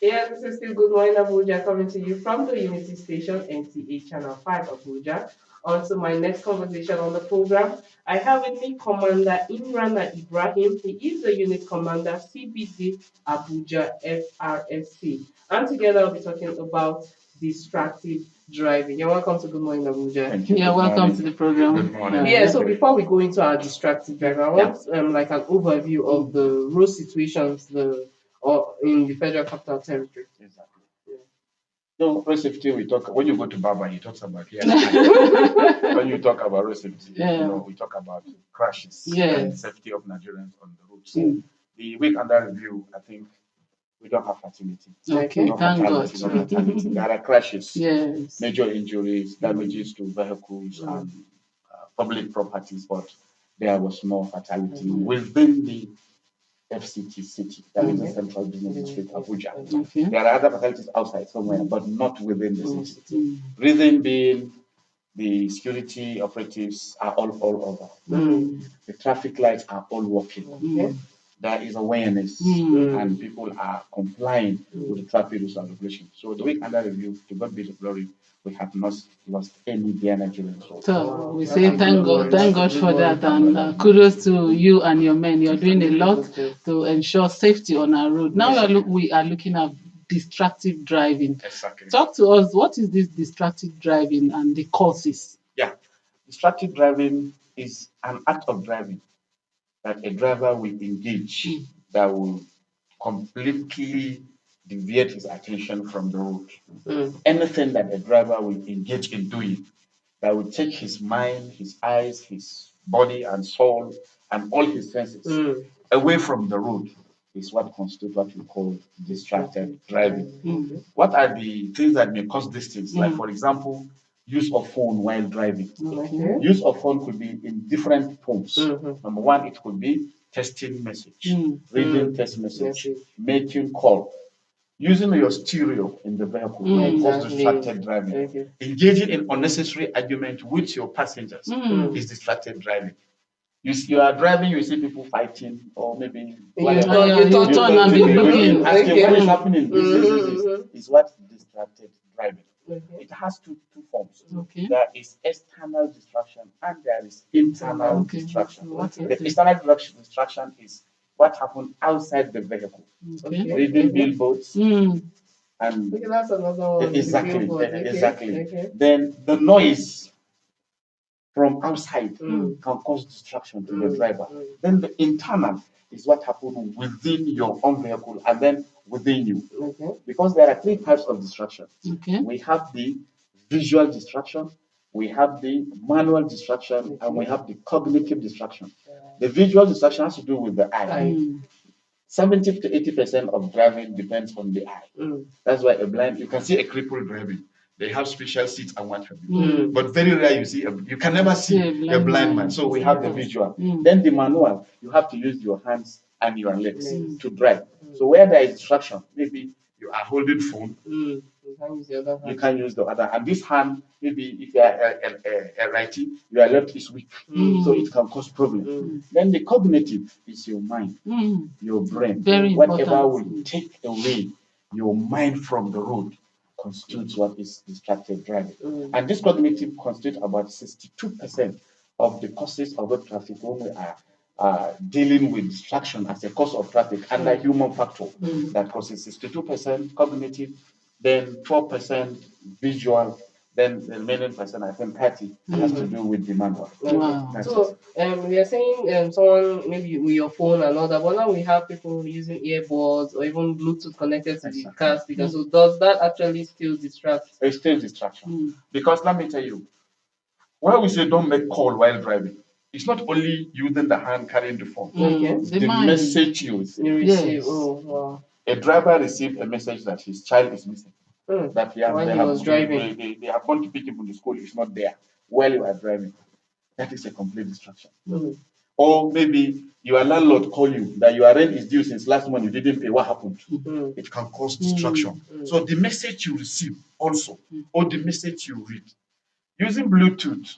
Yeah, this is still Good Morning Abuja coming to you from the Unity Station, NTA Channel 5 Abuja. On to my next conversation on the program. I have with me Commander Imran Ibrahim. He is the unit commander, CBD Abuja FRSC. And together we'll be talking about distracted driving. You're welcome to Good Morning Abuja. Thank you. Yeah, Good welcome morning. to the program. Good morning. Yeah, so before we go into our distracted driving, I want like an overview of the road situations or in the Federal Capital Territory. Exactly. So road safety, we talk when you go to Baba, he talks about here. When you talk about road safety, we talk about crashes and safety of Nigerians on the roads. The week under review, I think we don't have fatality. Okay, no thank God. fatality, no fatality. There are crashes, Yes. major injuries, damages to vehicles and public properties, but there was no fatality within the FCT city, that is the Central Business District, Abuja. Okay. There are other facilities outside somewhere, but not within the city. Reason being, the security operatives are all over. The traffic lights are all working. There is awareness, and people are complying with the traffic rules and regulations. So the week under review, to God be the glory, we have not lost any dear Nigerians. So we say thank God for that, and kudos to you and your men. You're doing a lot to ensure safety on our road. Now we are looking at distractive driving. Exactly. Talk to us. What is this distractive driving and the causes? Yeah, distractive driving is an act of driving that a driver will engage that will completely deviate his attention from the road. Anything that a driver will engage in doing that will take his mind, his eyes, his body and soul, and all his senses away from the road is what constitutes what we call distracted driving. What are the things that may cause these things? Like, for example, use of phone while driving. Use of phone could be in different forms. Number one, it could be texting message, reading text message, making call, using your stereo in the vehicle cause distracted driving. Engaging in unnecessary argument with your passengers is distracted driving. You are driving, you see people fighting, or maybe you turn and be looking. Asking what is happening. This is what distracted driving. It has two forms. There is external distraction and there is internal distraction. The external distraction is what happened outside the vehicle. Reading billboards. And that's another one. exactly. Then the noise from outside can cause distraction to the driver. Then the internal is what happens within your own vehicle and then within you. Because there are three types of distraction. We have the visual distraction, we have the manual distraction, and we have the cognitive distraction. The visual distraction has to do with the eye. 70 to 80% of driving depends on the eye. That's why you can see a cripple driving. They have special seats and what have you. But very rare you can never see a blind man. So we have the visual. Then the manual, you have to use your hands and your legs to drive. So where there is distraction, maybe you are holding phone, you can use the other. And this hand, maybe if you are a righty, your left is weak. So it can cause problem. Then the cognitive is your mind, your brain. Whatever will take away your mind from the road constitutes what is distracted driving. And this cognitive constitutes about 62% of the causes of road traffic when we are dealing with distraction as a cause of traffic under human factor. That causes 62% cognitive, then 12% visual, then the remaining percent, I think 30, has to do with the manual. Wow. So we are saying someone maybe with your phone and all that, but now we have people using earbuds or even Bluetooth connected to the car speaker. So does that actually still distract? It's still distraction. Because let me tell you, when we say don't make call while driving, it's not only using the hand carrying the phone. The message you receive. Yes. Oh, wow. A driver received a message that his child is missing. That they was driving. They have gone to pick him from the school. He's not there while you are driving. That is a complete distraction. Or maybe your landlord call you that your rent is due since last month, you didn't pay. What happened? It can cause distraction. So the message you receive also, or the message you read, using Bluetooth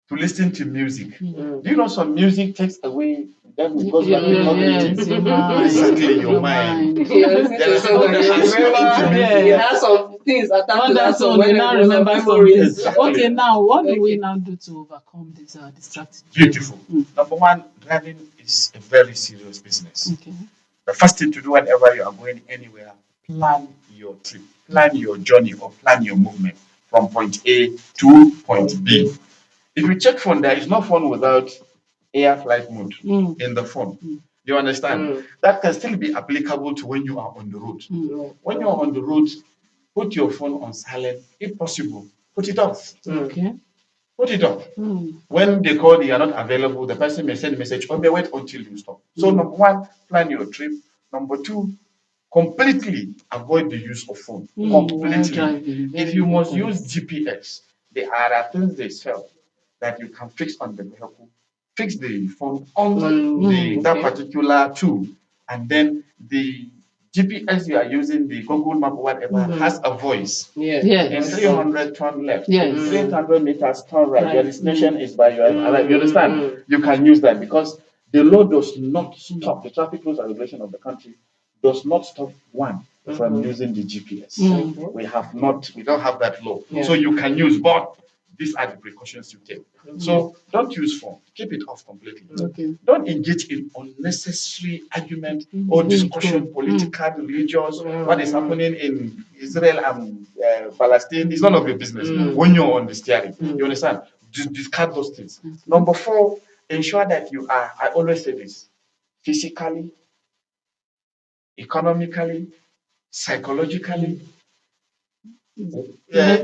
to listen to music. Do you know some music takes away, then it goes back to yes, your mind. Exactly, your mind. There are some that it has some things attached to that song when now you remember memories. something. Okay, now what do we now do to overcome this distracted driving? Beautiful. Number one, driving is a very serious business. Okay. The first thing to do whenever you are going anywhere, plan your trip, plan your journey, or plan your movement from point A to point B. If you check phone, there is no phone without air flight mode in the phone. You understand? That can still be applicable to when you are on the road. When you are on the road, put your phone on silent. If possible, put it off. Okay. Put it off. When they call you are not available, the person may send a message, or may wait until you stop. So number one, plan your trip. Number two, completely avoid the use of phone. Completely. If you must use GPS, there are things they sell that you can fix on the vehicle. Fix the phone on that particular tool, and then the GPS you are using, the Google Map or whatever, has a voice. And 300 turn left. 300 meters turn right. Your destination is by your right. You understand? You can use that because the law does not stop, the traffic rules and regulation of the country does not stop one from using the GPS. We don't have that law. So you can use, but these are the precautions you take. So don't use phone. Keep it off completely. Don't engage in unnecessary argument or discussion, political, religious. What is happening in Israel and Palestine is none of your business when you're on the steering. You understand? Discard those things. Number four, ensure that you are, I always say this, physically, economically, psychologically,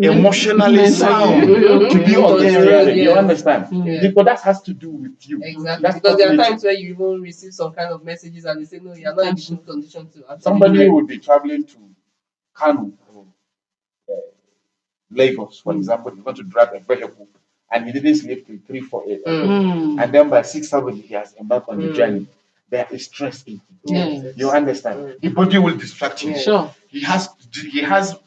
emotionally sound to be on the steering. You understand? Because that has to do with you. Exactly. Because there are times where you even receive some kind of messages and they say, no, you're not in good condition to actually. Somebody would be traveling to Kano or Lagos, for example, you want to drive a vehicle and he didn't sleep till 3, 4 a.m. And then by 6, 7, he has embarked on the journey. There is stress in him. You understand? The body will distract him. Sure. He has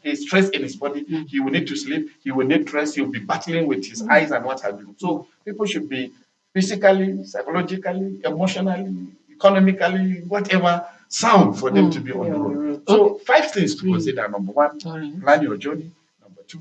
a stress in his body. He will need to sleep. He will need rest. He will be battling with his eyes and what have you. So people should be physically, psychologically, emotionally, economically, whatever, sound for them to be on the road. So 5 things to consider. Number one, plan your journey. Number two,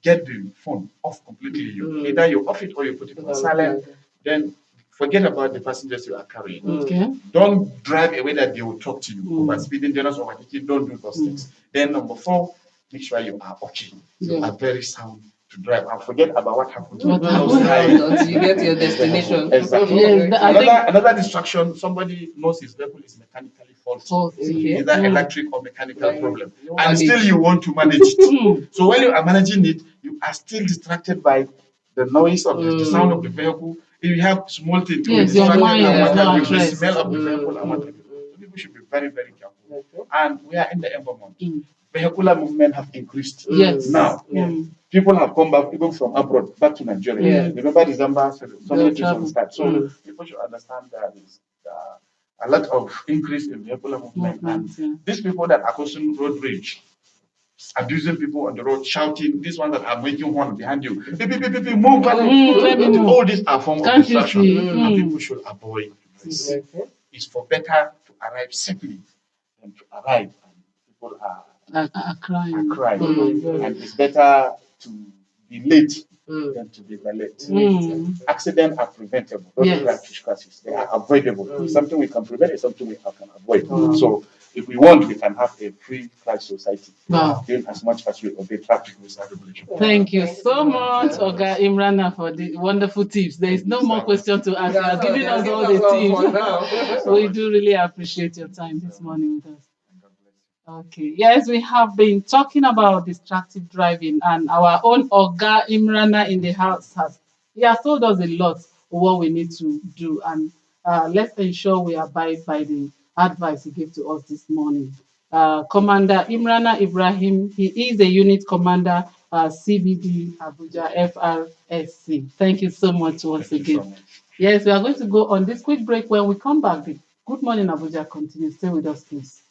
get the phone off completely. Either you off it or you put it on silent. Then forget about the passengers you are carrying. Don't drive away that they will talk to you. Over speeding, dangerous overtaking, don't do those things. Then number 4, make sure you are okay. You are very sound to drive. And forget about what happened until you get to your destination. Exactly. Another distraction, somebody knows his vehicle is mechanically faulty. Either electric or mechanical problem. And still you want to manage it. So when you are managing it, you are still distracted by the noise of the sound of the vehicle. If you have small things to distract the smell of the vehicle and what have you. So people should be very, very careful. And we are in the Ember month. Vehicular movement have increased now. People have come back even from abroad back to Nigeria. Remember December, so many things will start. So people should understand that there's a lot of increase in vehicular movement. And these people that are causing road rage, abusing people on the road, shouting, these ones that are making horn behind you, move, all these are forms of distraction. And people should avoid this. It's for better to arrive safely than to arrive and people are crying. And it's better to be late than to be late. Accidents are preventable. Don't drive fish crashes. They are avoidable. It's something we can prevent. It's something we can avoid. So if we want, we can have a free crash society. Doing as much as we obey traffic rules and regulations. Thank you so much, Oga Imrana, for the wonderful tips. There is no more question to ask. You are giving us all the tips. We do really appreciate your time this morning with us. Okay, yes, we have been talking about distracted driving, and our own Oga Imrana in the house has told us a lot of what we need to do, and let's ensure we abide by the advice he gave to us this morning. Commander Imrana Ibrahim, he is a unit commander, CBD Abuja FRSC. Thank you so much once again. So much. Yes, we are going to go on this quick break. When we come back, the Good Morning Abuja continues. Stay with us, please.